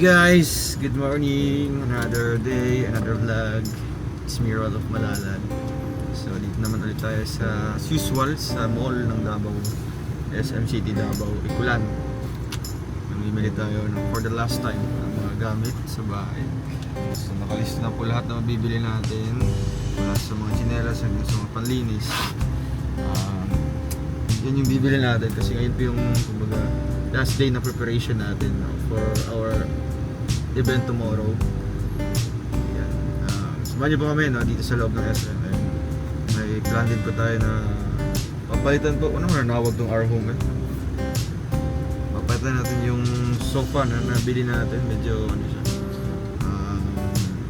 Guys, good morning. Another day, another vlog. It's me, Rod of Malalag. So dito naman ulit tayo sa as usual sa mall ng Davao, SM City Davao, Ikulan. Namimili tayo for the last time ng mga gamit sa bahay. So nakalista na po lahat na mabibili natin, mula sa mga tsinelas hanggang sa mga panlinis. Yan yung bibili natin kasi ngayon po yung kumbaga last day na preparation natin for our event tomorrow. Yan. Samahan niyo po kami dito sa loob ng SM. May plan din po tayo na papalitan po. Ano nga nawag tong our home papalitan natin yung sofa na nabili natin. Medyo ano siya,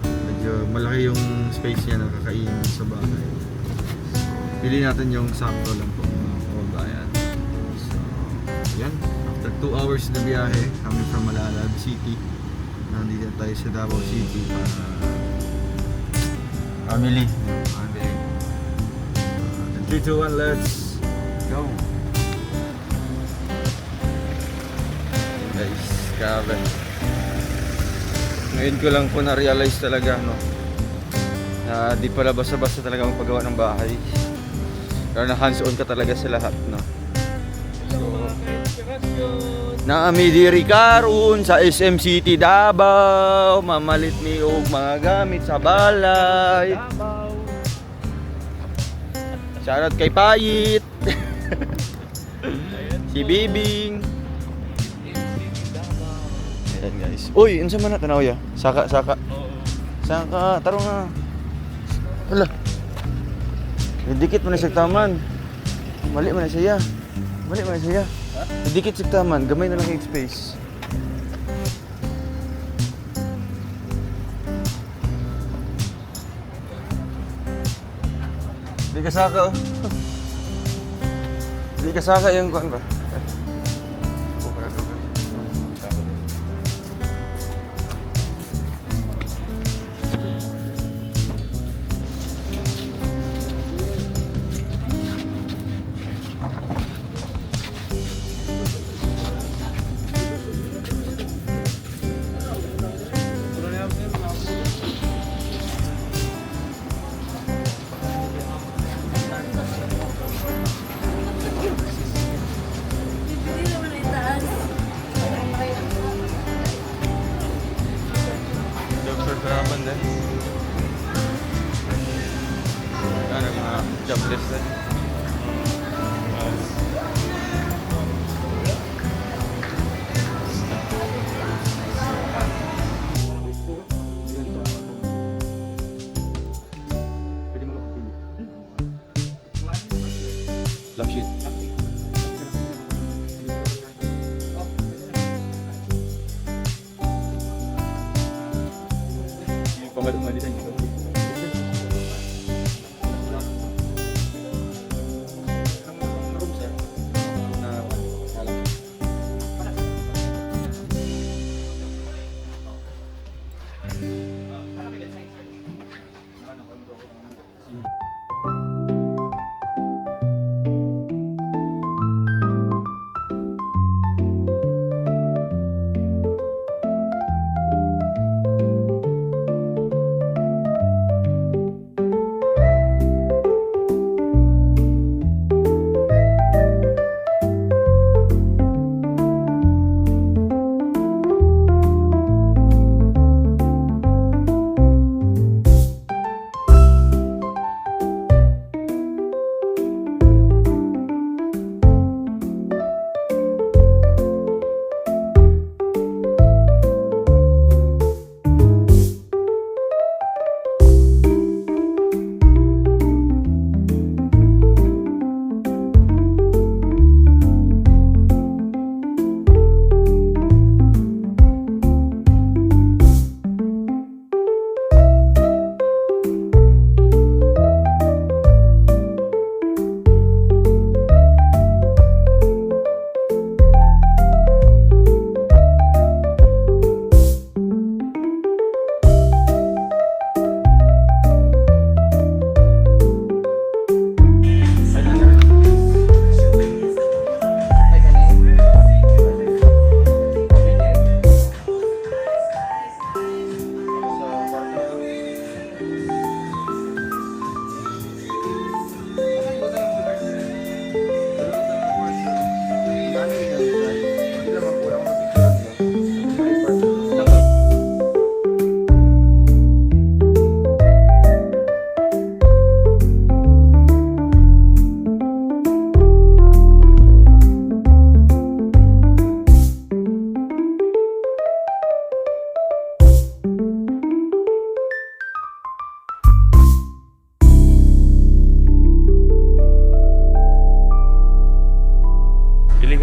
medyo malaki yung space niya na kakainin sa bahay. So, pili natin yung sakto lang po mga kababayan. So, yan. After 2 hours na biyahe coming from Malalag City, nandito tayo sa Davao City para family. 3, 2, 1, let's go. Guys, grabe. Ngayon ko lang po na-realize talaga na di pala basta-basta talaga magpagawa ng bahay. Pero na hands-on ka talaga sa lahat, Naami diri karon sa SM City Davao, mamalit mi og mga gamit sa balay. Shoutout kay Payit. Si Bibing. Ayan guys. Uy, unsa man na tanaw ya? Saka. Saka, tarong na. Hala. Dikit man sa taman. Mali man siya. Dikit sa taman, gamay na lang yung space. Di kasaka Di kasaka yung kuan ba? Sarapan din. Ano mga jobless din. Lock sheet. Pamalitan nyo.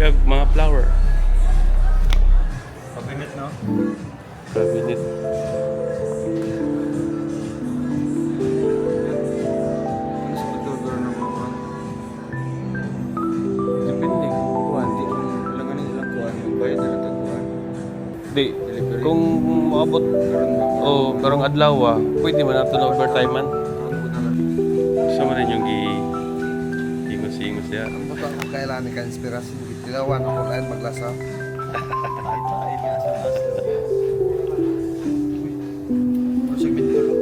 Mga flower. Cabinet, no? Cabinet. Ano sa pagdodor ng mga Depende. Kuhan. ilang ano nilang kuhan, magbayad na lang kuhan. Di. Delivery. Kung maabot Karoon ba? o karong adlaw, pwede man nato na overtime man. Ako na lang. Sa man yung ingos-ingos niya. Ang butang kung kailangan ka inspirasi, tilawan ako lain maglasa. Ay, nga sa master. Ano siya bindulo?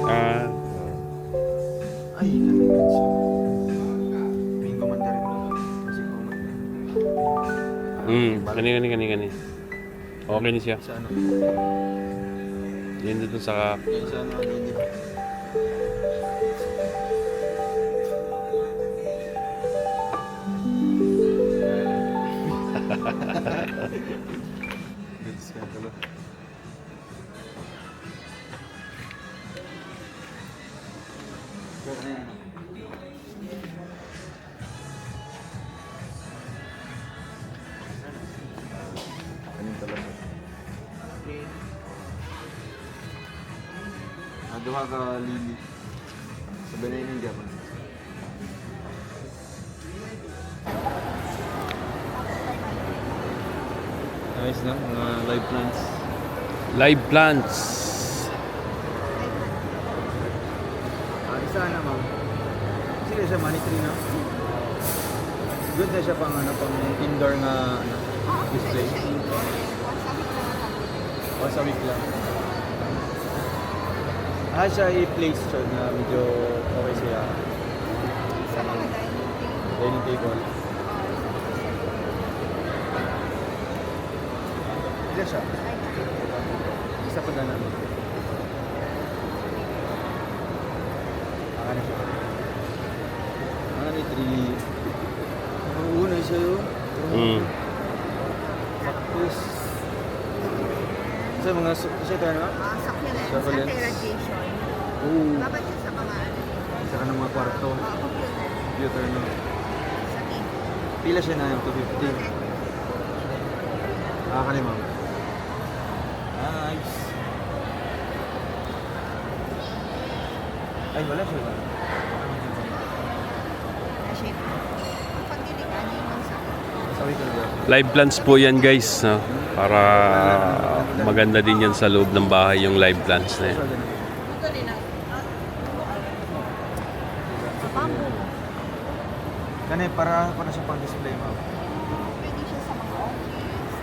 Ah, Ay, nalagyan siya. Bingo man na rin. Kasi kuman. kani. Okay ni siya. Sa ano? Yan dito sa Yan sa ano, hindi. Gets ka pala. Kanin talaga. Duha ka lili. Sabi na yun Japan. Nice na, mga live plants. live plants. Isa na ma'am. Sige siya money tree na. Good na siya pang ano, pang indoor nga ano, display. Once a week lang. Siya i-place siya na medyo okay siya. Sa mga Dining table. Isa siya. Isa pa na namin. Ano siya? Ano ni 3? Ang una siya yun. Cactus. Sa mga sa ito ano? succulents, Succulents. anti-radiation. Oo. Dapat siya sa mga Saka ng mga kwarto. computer. Computer no. Sa table. Pila siya na yung 250. Kani ma'am. Nice. Ay, wala siya ba? Na-shape. Ang pagdiligan yung sa Sabi ko na. Live plants po yan guys. No? Para maganda din yan sa loob ng bahay yung live plants na yan. Ito din ang sa bamboo. Kani para siya pang display ma'am. Pwede siya sa mga office.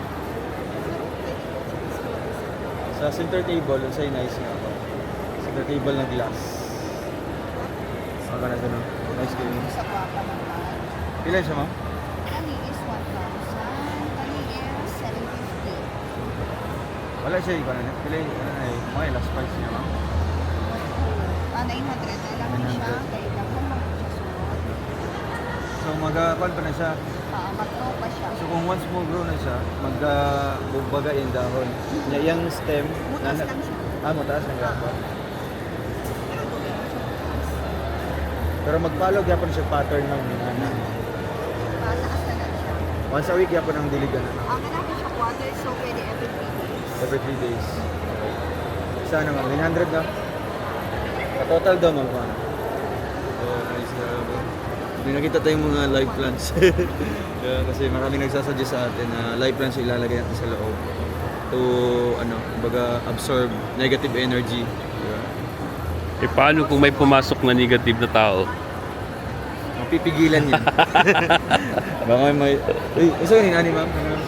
Pwede siya sa Sa center table, sa nice nga ako. Center table na glass. Saka na siya no. Nice kayo. sa kwapa naman. Pila siya ma'am? Kani is 1,000. Kani is 750. Wala siya ikaw na. Pila yung ay, mga last price niya ma'am. 900 na lang siya. Kaya lang kung siya suot. So mag-kwan pa na siya. Mag-grow pa siya. So kung once mo grow na siya, mag-bubaga yung dahon. Yung stem, Butas lang siya. mataas ang gapa. Pero mag-follow gyapon siya pattern ng ana. Mataas na lang siya. Once a week gyapon ang diligan na. Ang kailangan siya quarter, so pwede every 3 days. Every 3 days. Isa na ma'am, 900 na. Sa total daw ma'am paano? Oh, nice na. May nakita tayong mga live plants. Yeah, kasi maraming nagsasuggest sa atin na live plants yung ilalagay natin sa loob to kumbaga absorb negative energy. Yeah. Paano kung may pumasok na negative na tao? Mapipigilan yun. Baka may... Uy, isa yun ani ma'am? Fiddle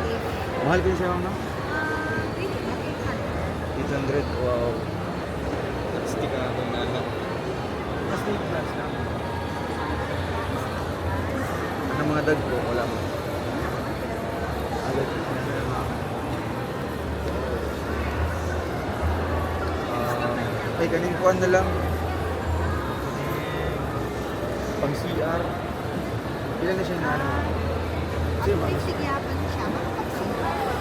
leaf. Mahal ko siya ma'am? Really, 800. 800. Wow. Stick na ako na lang. Mas may plants na. Ano mga dad ko? Wala mo. Agad. Ay, kanin kuhan na lang. Pang CR. Ilan na siya na ano? Kasi Ang mga pagsigyapan siya, makapagsigyapan.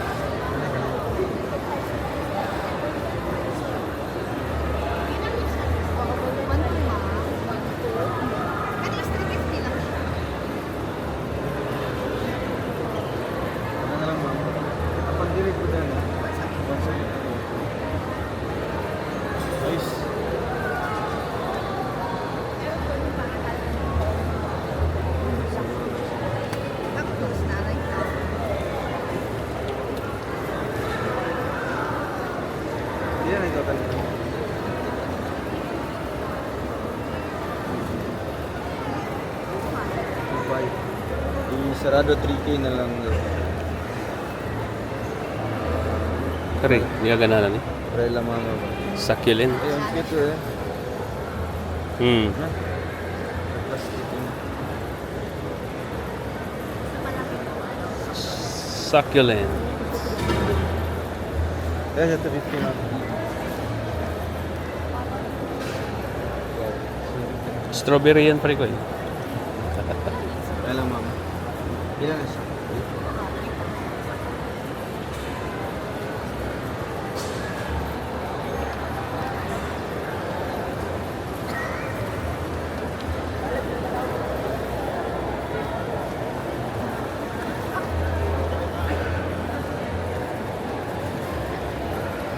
Oo, 1 to ma, 1 to. Kani is 350 Yan ay total. Sarado 3K na lang. Kare, di agad na ni. Try lang mga ba. Succulent. Ayun, cute eh. Hmm. Ha? Plastic yun. Succulent. Kaya sa 250 na. Strawberry yan pare ko eh. Kaya lang mama. Ilan na siya?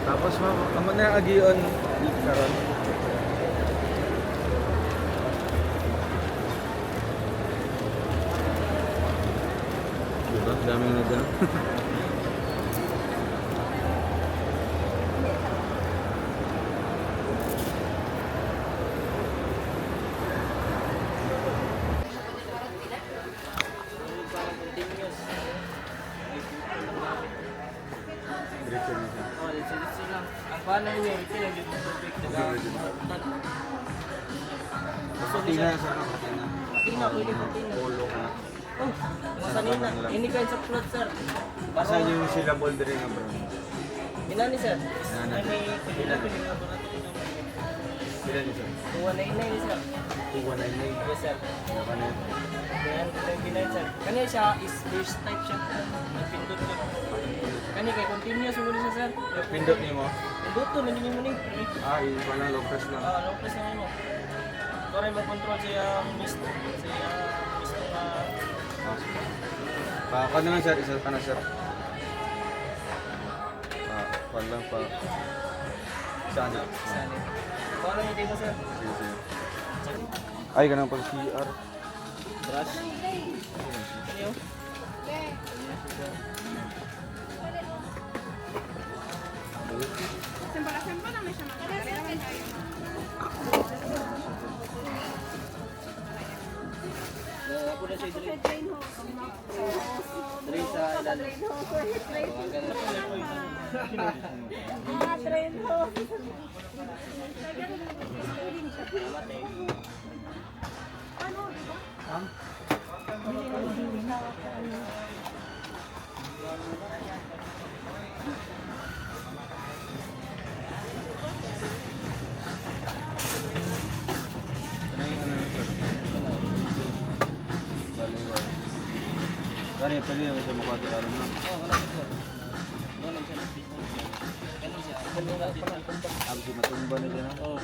Tapos mama, amo na agion karon. Diba? Daming na dyan. Patina sa patina. Patina, pwede patina. Polo ka. Oh, masanina. Ini kayo sa plot, sir. Basta yung sila boulder nga bro. Inani, sir? Inani. Ay, may pagkila ko nila po natin. Sila niyo sir. 2199, sir. 2199. Yes, sir. Naka na yun. Ayan, 29, sir. Kani siya is burst type siya. Nagpindot ko. Kani kay continuous mo siya, sir. Pindot niyo mo? Pindot to, nandiyan mo ni. Ah, yung pala low press lang. Long press na mo. Para mag-control siya mist. Siya mist na... Pa na lang sir, isa ka na sir. Pa lang pa. Sana. Sana. Para niyo dito, sir. Sige, sige. Ay, ganun pag CR. Brush. Ano yun? Ako na siya dito. Dali sa ilalim. Kaya pwede naman siya makatiralan na. Oo, wala siya. Wala siya. Ganun siya. Ganun na dito. Absi matumba na siya na. Oo.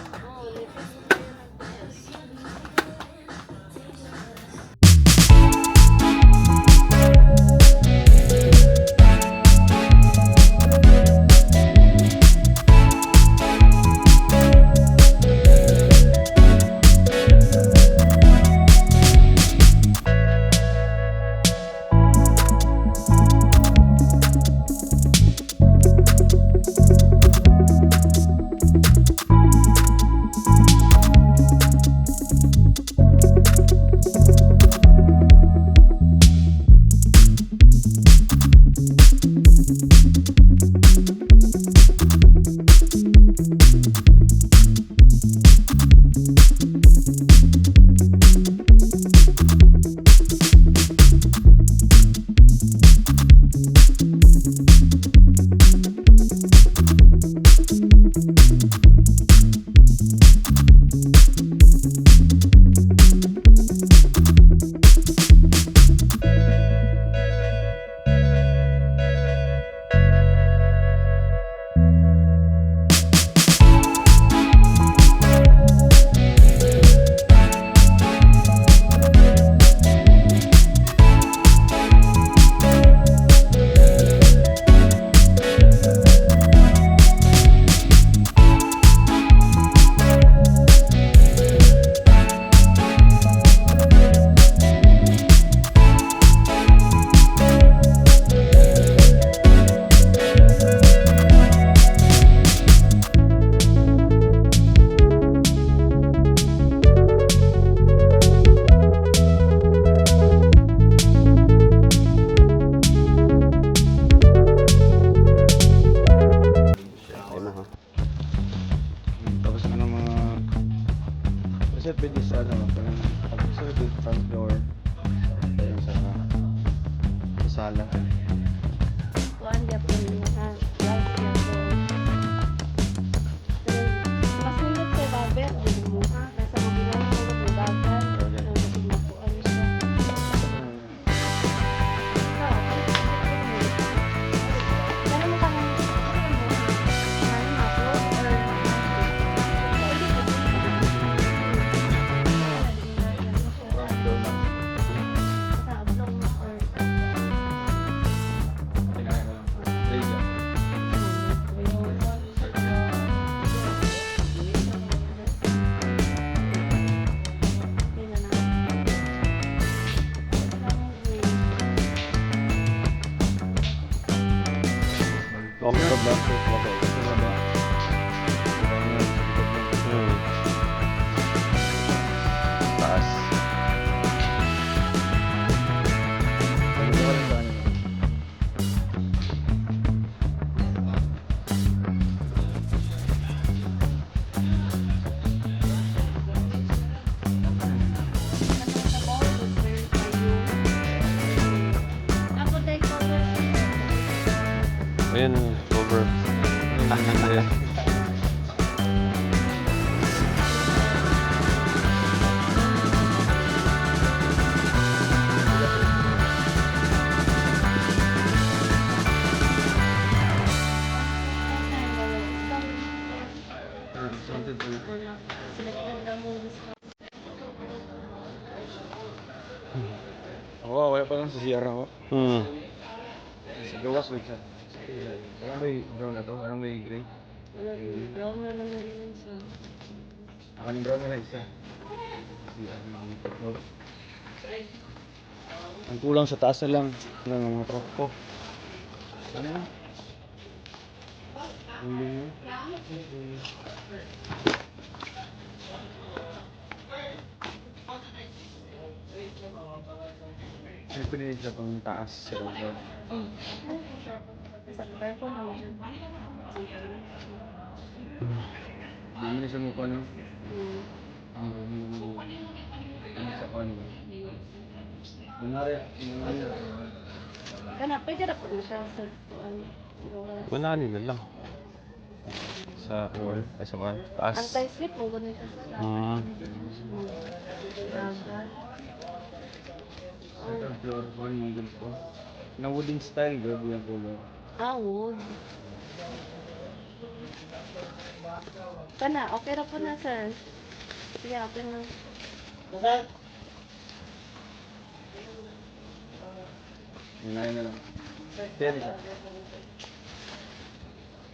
Ano mga reset pwede sa ano, pag-serve with front door. Ayun sa sala. Kuan dia pun ha. Live dia po. Mas nindot kay Baber di mo ha. Kaysa mabilang mo ng bagal. Kasi makuan siya. Pero mo kang Taas. Ayun, over. Ayan. Oo, wala pa lang sa CR ako. Sa gawas lang siya. Parang may brown na to, parang may gray. Brown na naman yun siya. Ako yung brown na isa. Ang kulang sa taas na lang ng mga truck ko. Ano yan? Ang yun. May pinili siya pang taas sa loob. Sa careful naman siya. Hindi mo na siya mukha no? Ano sa kano? Bunari. Kana pwede ra po na siya sa kuan. Unahin na lang. Sa wall, ay sa wall. Taas. Anti-slip mo gud siya sa. Second floor, one middle ko. Na wooden style, grabe yung color. Ah, wood. Kana, okay ra po na, sir. Sige, okay na. Yun na lang. Ten siya.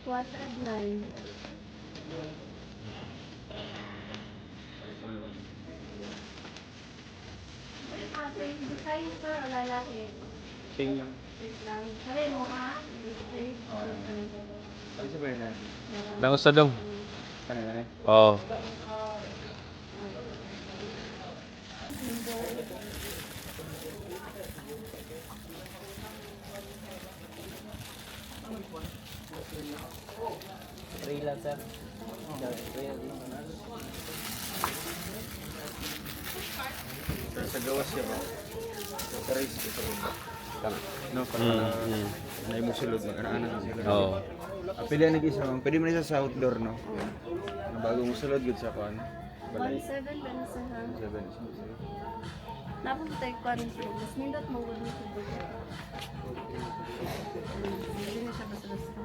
109. Design sir, lalaki. King lang. Lang. Sabi mo ha? Ano sa bayan natin? Langos na dong. Kanina na eh. Oo. Three lang, sir. Sa gawas siya ba? Sa race ko sa bunda. No, para na mo sulod, mag-anaanan na sila. Oo. Pili na nag-isa, pwede mo na isa sa outdoor, no? Bago mo sulod, good sa kuan. 17 ba na sa ha? 7. Napunta tayo kuan sir. Mas nindot mo gud sa buga. Hindi na siya basta-basta.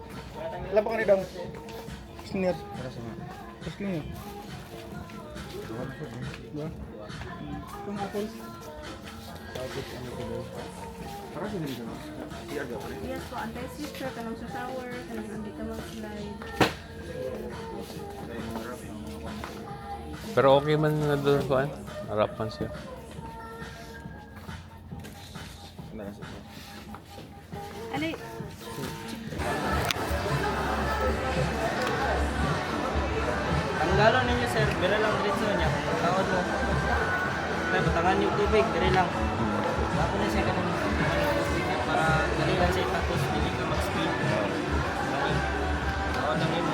Wala pa ka rin daw. Senior. Para sa mga. Tapos kanya. Diba? Itong apples. Tapos ano ko daw. Para sa hindi ka na. CR daw pa rin. Yes po, anti-slip sir. Kanang sa shower. Kanang hindi ka mag-slide. Pero okay man na doon ko eh. Harap man siya. Alay. Ang galon ninyo, sir, bira lang diretso niya. Taon mo. Kaya batangan yung tubig, bira lang. Bago na siya ganun. Para dali lang siya tapos hindi ka mag-speed. Taon lang yun.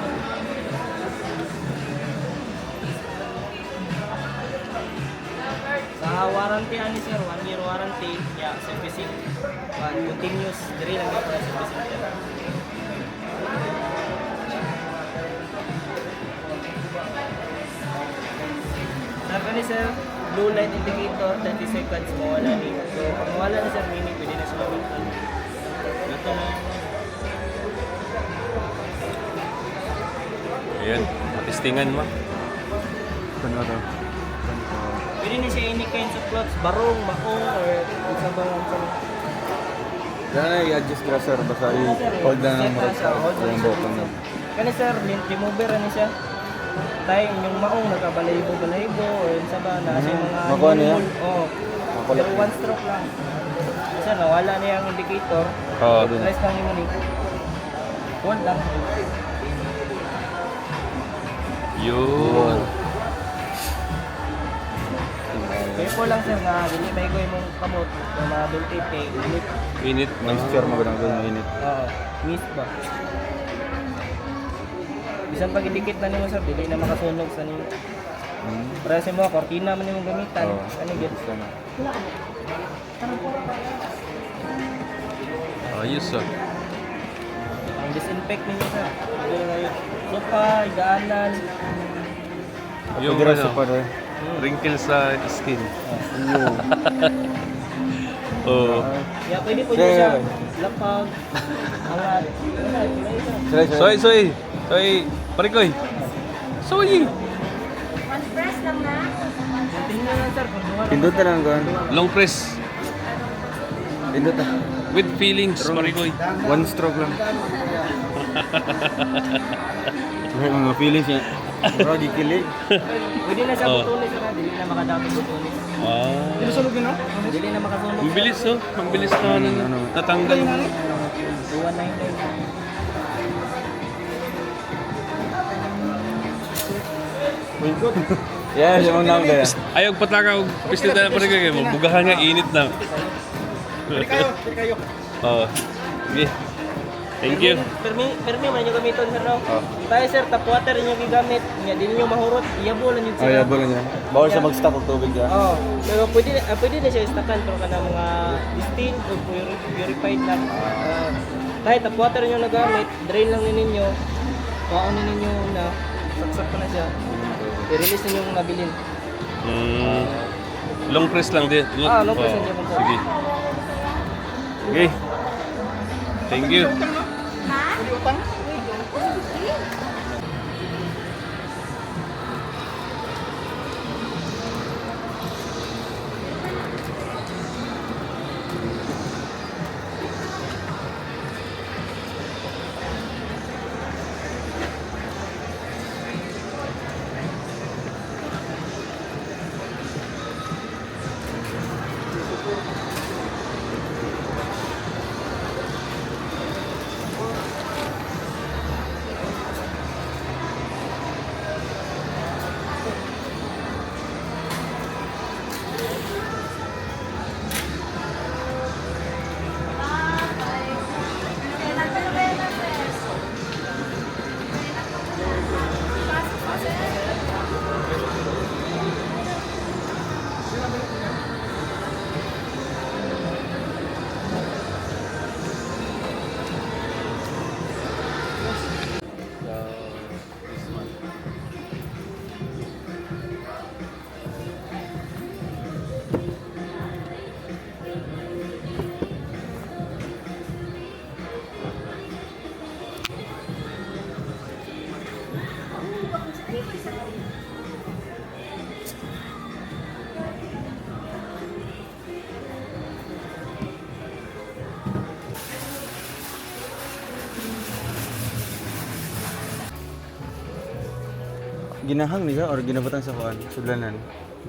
warranty ani sir, 1 year warranty, ya servicing. Continuous, diri lang yung servicing sir. Sir, kani sir, blue light indicator, 30 seconds, mawala ni. So, pag mawala na sir, meaning pwede na sila mag-on. Ito na. Ayan, matistingan mo. Ano to? Pwede na siya any kinds of clothes, barong, maong, or isang bangang sa Yan i-adjust nila sir, basta i-hold na ng marag sa yung button na. Kani sir, remover ni siya. Tayo yung maong nagkabalahibo-balahibo or yun sa ba na siya mga Makuha niya? Oo. Makulat Pero one stroke lang. Kasi nawala niya ang indicator. Oo. Press lang yung money. Hold lang. Yun. Careful lang sir na dili may ko yung kamot ng mga dultit kay init. Init. Moisture magandang doon yung init. Oo. Mist ba? Bisan pag idikit na nimo sir, dili na makasunog sa nimo. Para sa mo, kortina man yung gamitan. Oo. Ano gid? Ayos ah. Ang disinfect ninyo sir. Ito na yun. Sofa, higaanan. Yung Pwede rin ano, sa pa rin. wrinkle sa skin. Oo. Yeah, pwede po nyo siya. Lapag. Angat. Soy, soy. Soy, parikoy. Soy. Tingnan lang sir kung duha. Pindot na lang gan. Long press. Pindot na. With feelings, parikoy. One stroke lang. May mga feelings niya. Bro, gikilig. Pwede na siya Oh. butulis sir. Dili na makadami butulis. Ah. Dili na makasunog. Ang bilis oh. Ang bilis na natanggal. 299. Yeah, siya mong naman kaya. Ayaw pataka og pistol na parikoy. Bugahan nga init na. Oo. Sige. Thank you. Permi man yung gamiton sir no? Tayo sir, tap water yung gigamit. Nga din yung mahurot, iyabo lang yun Ay, sila. abo lang niya. Bawal siya mag-stop ng tubig niya. Oo. Pero pwede na siya istakan pero kana mga distilled o purified na. Tayo tap water yung nagamit, drain lang ninyo. Kaon ninyo na saksak pa na siya. I-release ninyo yung nabilin. Long press lang din. Long press lang Oo. din. Sige. Okay. Thank you. Ginahang niya or ginabatan sa kuan? Sudlanan.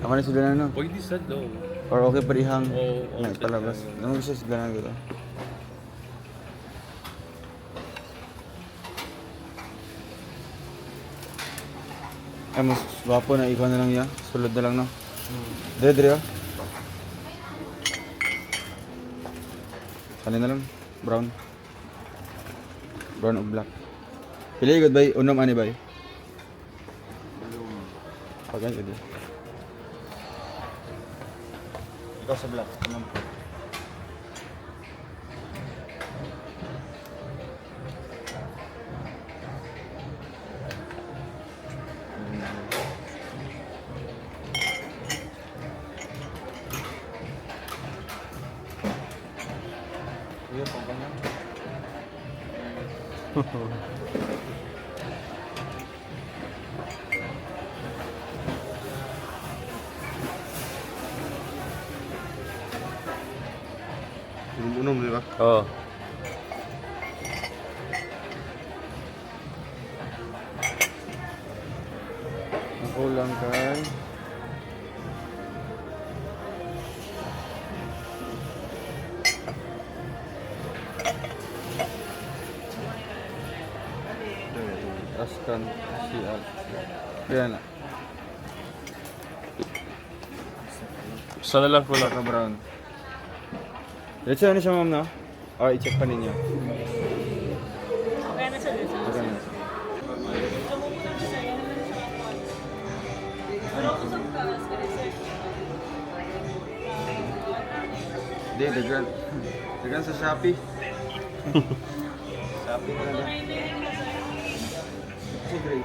Ako na sudlanan no? Pwede sa daw. Or okay pa ihang? Oo, Ay, okay. palabas. Ano siya sudlanan gitu? Ay, mas gwapo na ikaw na lang yan. Sulod na lang no? Dire, dire oh. Ano na lang? Brown. Brown o black. Pili igod bay? Unom ani bay? Pagay igod. Ikaw sa black. Ano? Iya, pang kanya. Unom, di ba? Oo. Ang kulang kay... Askan CR. Kaya na. Isa na lang kulang. Saka brown. Let's say ano siya ma'am na? O, i-check pa ninyo. Okay na siya dito. Okay na. Hindi, dagan. Dagan sa Shopee. Shopee na lang. Si Gray.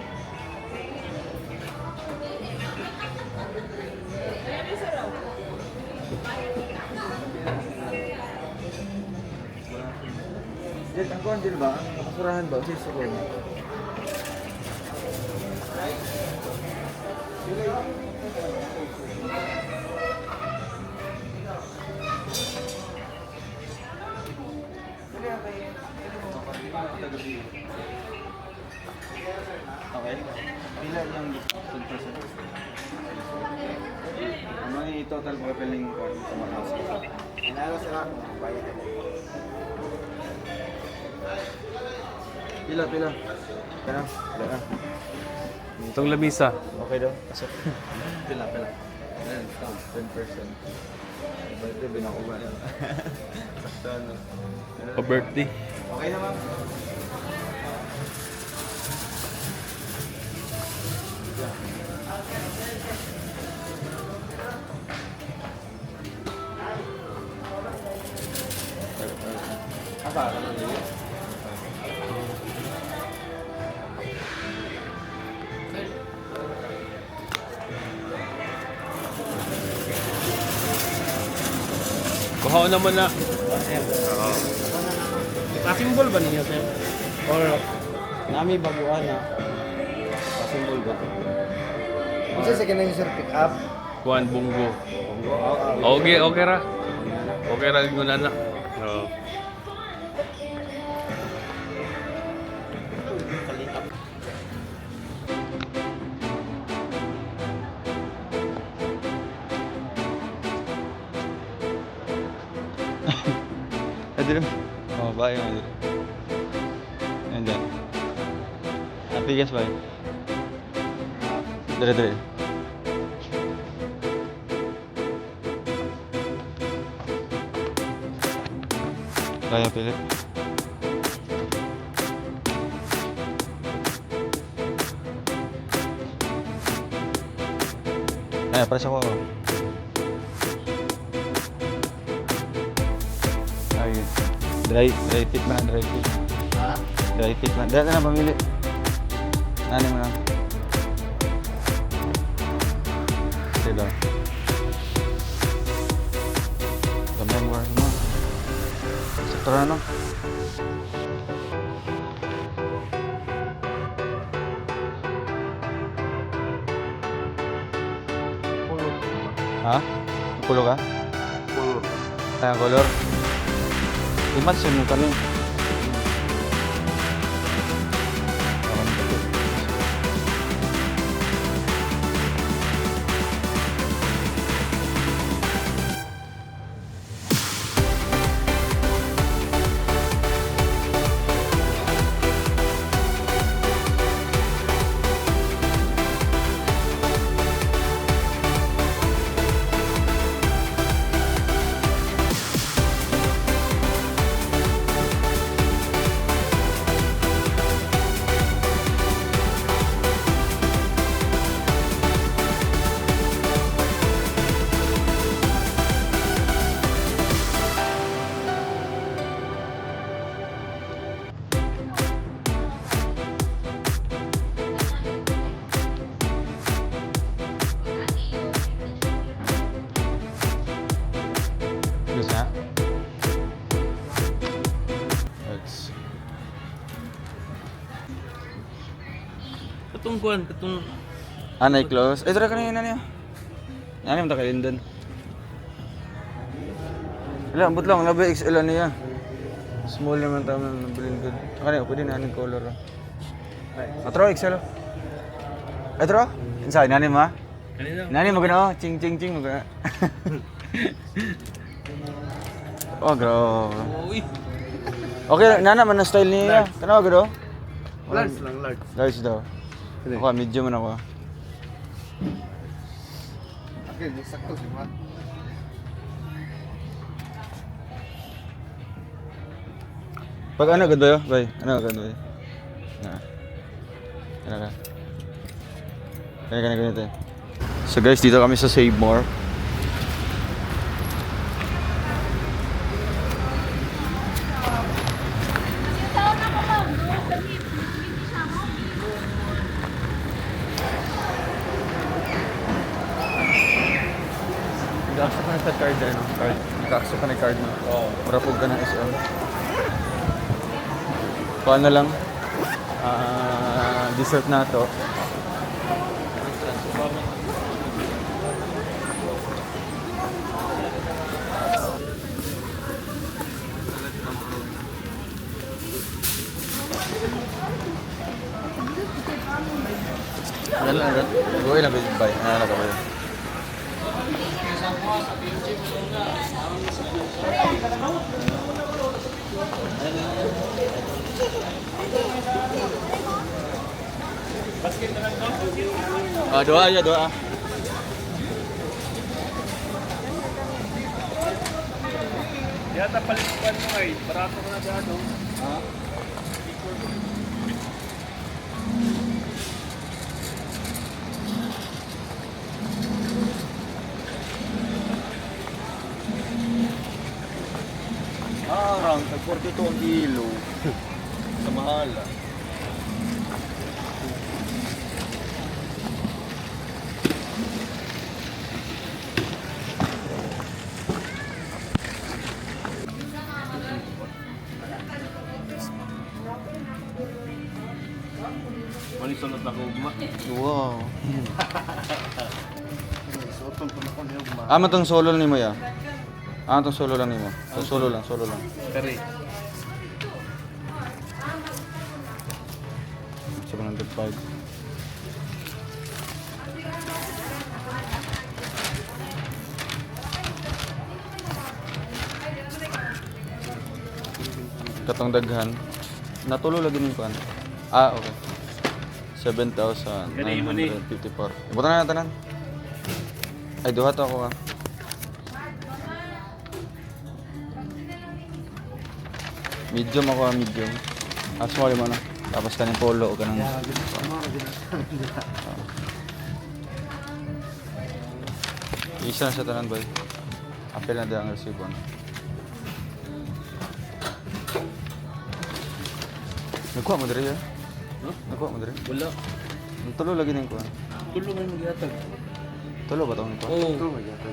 Jet, ang kuhan din ba? Ang nakasurahan ba? Sige, sige. Okay. Pila yung 10%? Ano yung total fulfilling ko sa mga house? Inala sila kung bayad na. Pila. Pila. Pila. Itong lamisa. Okay daw. Pasok. Pila. Ayan, 10%. Birthday, binakuha na. Sakto, ano. Pa-birthday. Okay na, ma'am. Apa? Kuha naman na. Pasimbol ba ninyo, sir? Or nami baguhan na pasimbol ba? Kasi sa kanang sir pick up. Kuhan bunggo. Okay ra. Okay ra yung na. Oo. Adil. Oh, bye, Adil. And then. Happy guys, bye. Dire. Kaya pilit. Press ako. Ayun. Dry fit na. Dry fit na. Dahil na pamili. Ano mo lang. Sila. Remember mo. Saktura no? Ha? Pulo ka? Pulo. Tayang kolor? Iman siya mo kami. katong kuan, katong Anay close. Ay, tara ka na yun, ano yun? Ano yung takalin doon? Wala, ambot lang. Labi XL ano yan. Small naman tama ng bilin good. Ano yun, pwede na anong color. Atro, XL. Atro? Insay, nani ma? kanina. Nani mo gano'n? Ching, ching, ching mo gano'n. Oh, grabe. Uy. Okay, nana man ang style niya. Kano ba gano'n? Large lang, large. Large daw. Ako, medium man ako. Okay, di sakto si Juan. Pag ano, good ba yun? Bay, ano, good ba yun? Ano ka? Ganito. So guys, dito kami sa Save More. Nag-accept ka na sa card ano? Card. Nag-accept ka na card mo? Oo. Marapog ka na SM. Paano lang? Dessert na to. Ano lang? Gawin lang ba? Ano lang ba? Doa aja, doa. Yata palikuan mo ay, barato ko na dyan, no? Arang, tag 42 ang kilo. Sa mahala. Manisunod na ugma. Wow. Suotong po na ko niyo ma. Matong solo ni mo ya. Matong solo lang ni mo. Solo lang. Kari. 705. Katong daghan. Natulo lagi ning kuan. Okay. 7,954. Ibutan na tanan. Ay, duha to ako Medium ako medium. Small mo na. Tapos kaning polo o kanang... Isa na sa tanan boy. Apel na din ang receive on. Nagkuha mo diri ya? Nagkuha mo diri? Wala. Ang tulo lagi ning kuha. Tulo nga magyatag. Tulo ba tong kuha? Oo. Ito magyatay.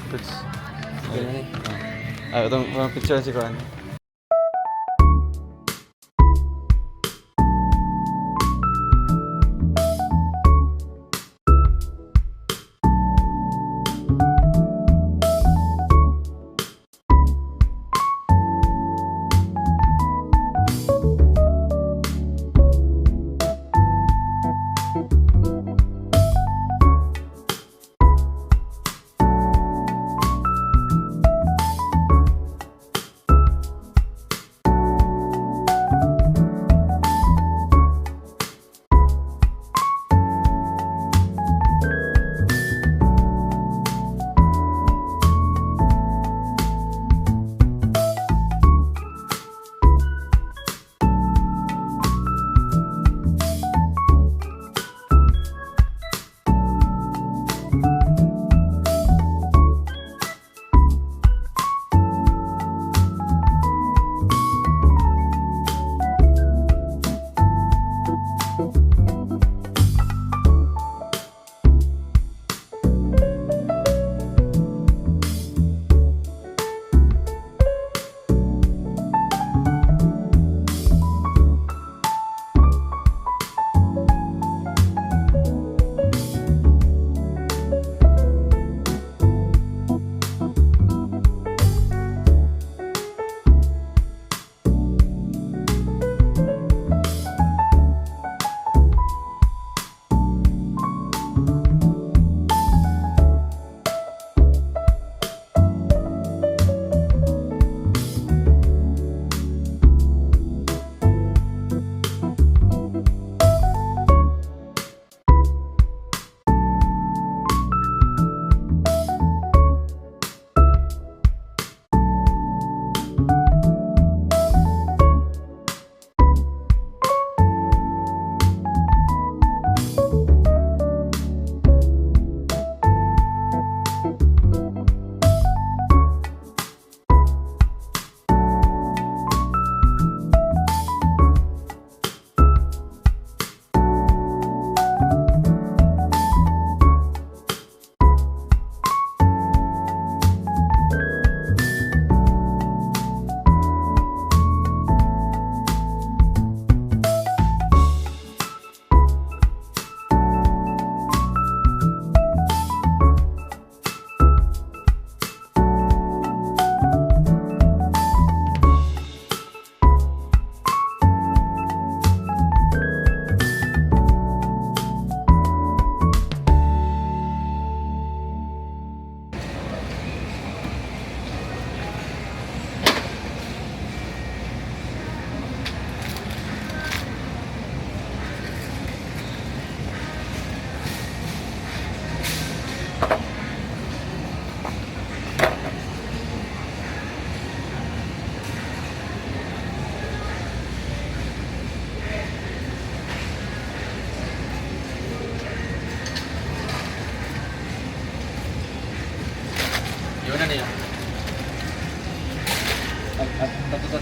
Goods. Itong picture si Kuan.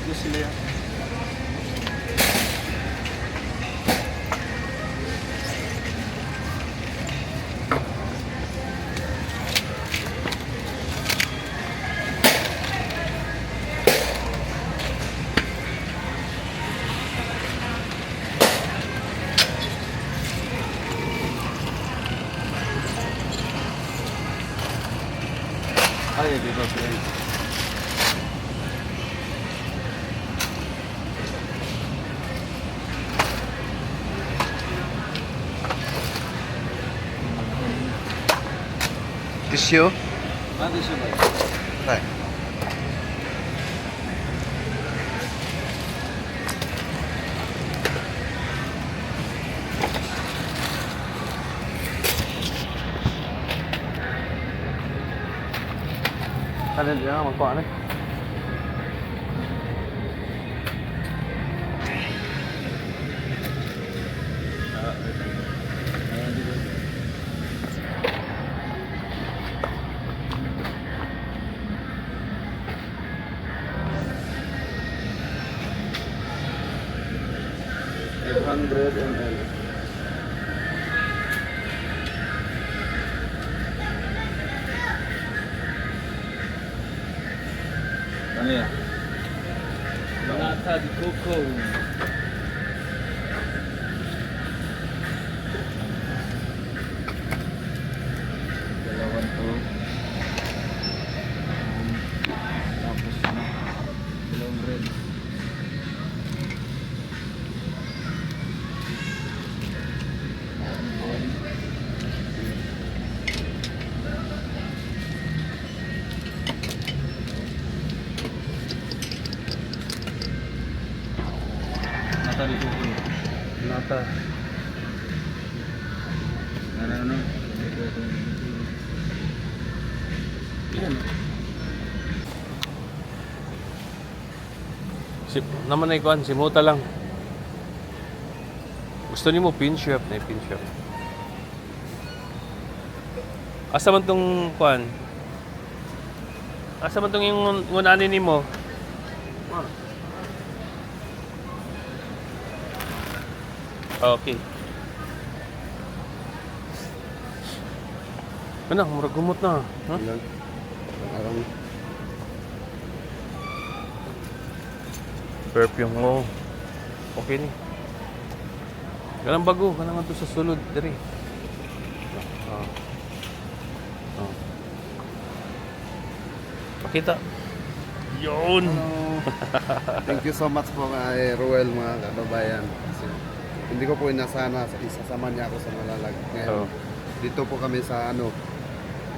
Tatlo sila yan. Ay, di ba, friend? Tissue? Ano siya ba? Tay. Ano dyan, magkuha na. $500 ml. Ano yan? Latag Coco. Dalawan to. Tapos dalawang bread. Nata dito ko. Nata. Ano? Yan. Si, naman na ikuan, si Muta lang. Gusto niyo mo pin shop na pin shop. Asa man tong kuan? Asa man tong yung ngunanin nimo? Okay. Ano, murag gumot na. Ha? Parang Perfume mo. Okay ni. Ganang bago, ganang to sa sulod diri. Ah. Ah. Pakita. Yun. thank you so much po kay Ruel mga kababayan. Kasi hindi ko po inasana isasama niya ako sa Malalag. Ngayon, Oh. dito po kami sa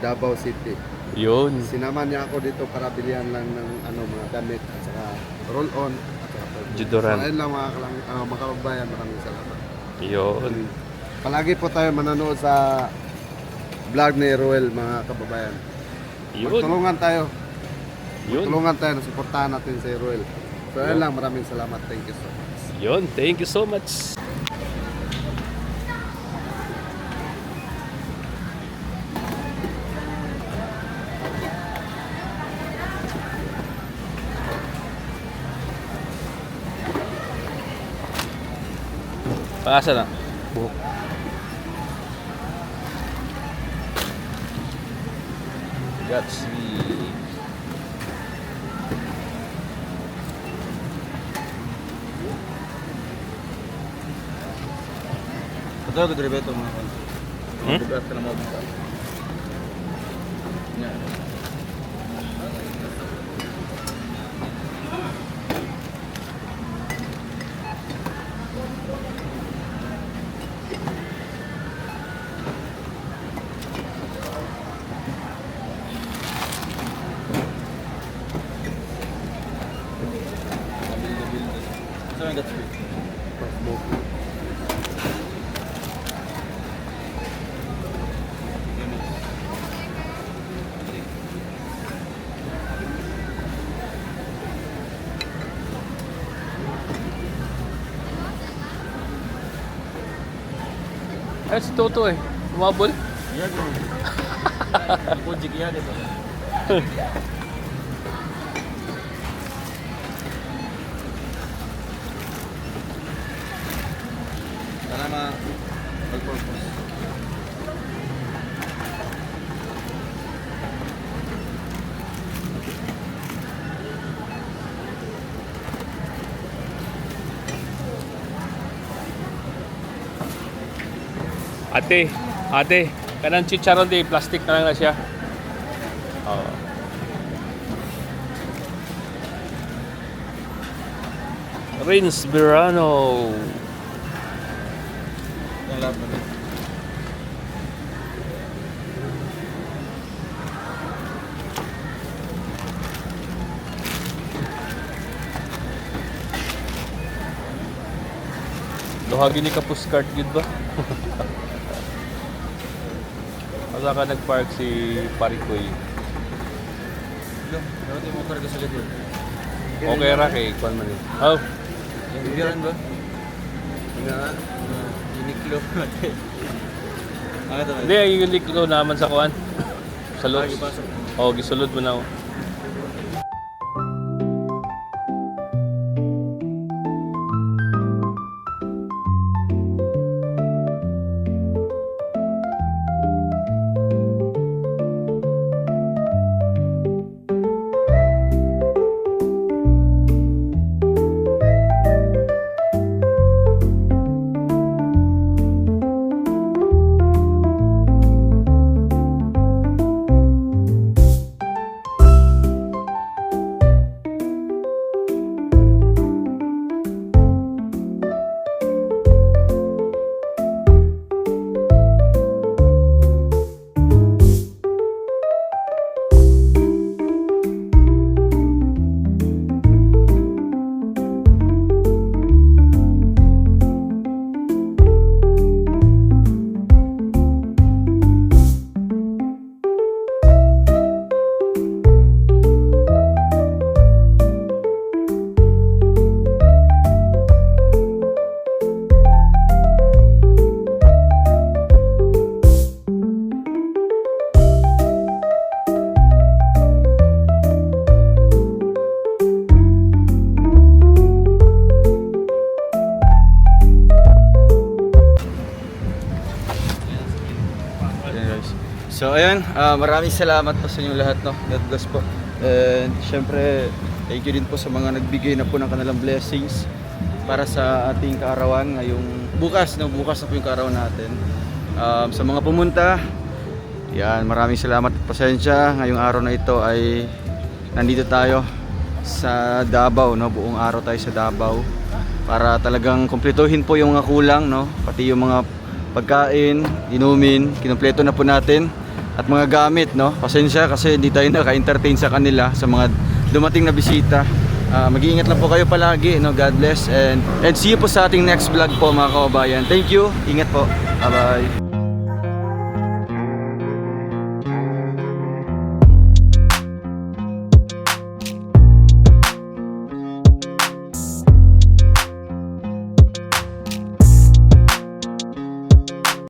Davao City. Yun. Sinama niya ako dito para bilihan lang ng mga damit at saka roll-on at saka perfume. Deodorant. So, ayun lang mga kababayan, maraming salamat. Yun. Palagi po tayo manonood sa vlog ni Ruel mga kababayan. Yun. Tulungan tayo. Yun. Tulungan tayo na suportahan natin si Ruel. So ayun Yun. lang, maraming salamat. Thank you so much. Yun. Thank you so much. Pangasa na. Buhok. Gatsby. Ito ako dito beto mga konti. Hmm? Bugat ka na mga bugat. Yan. Ito yung Gatsby. Ay, si Toto eh. Umabol. Iya bro. Ako jig iya dito. mag-purpose. Ate, kanang chicharon di plastic na lang na siya. Oh. Rins Verano. Yung laban. Duhagi ni Kapuskart yun ba? Asa ka nag-park si Parikoy? Dapat yung mga karga sa likod. Okay ra kay kwan man eh. Oh, Yung bibiran ba? Nga, Uniqlo. Ano ito? hindi yung liklo naman sa kuan. Sa loob. Ipasok. Oh, gisulod mo na. So ayun, maraming salamat po sa inyong lahat, no. God bless po. And syempre, thank you din po sa mga nagbigay na po ng kanilang blessings para sa ating kaarawan ngayong bukas, no. Bukas na po yung kaarawan natin. Sa mga pumunta, yan, maraming salamat at pasensya. Ngayong araw na ito ay nandito tayo sa Davao, no. Buong araw tayo sa Davao para talagang kumpletuhin po yung mga kulang, no. Pati yung mga pagkain, inumin, kinumpleto na po natin. At mga gamit, no? Pasensya kasi hindi tayo naka-entertain sa kanila, sa mga dumating na bisita. Mag-iingat lang po kayo palagi, no? God bless and see you po sa ating next vlog po, mga kababayan. Thank you. Ingat po. Bye-bye.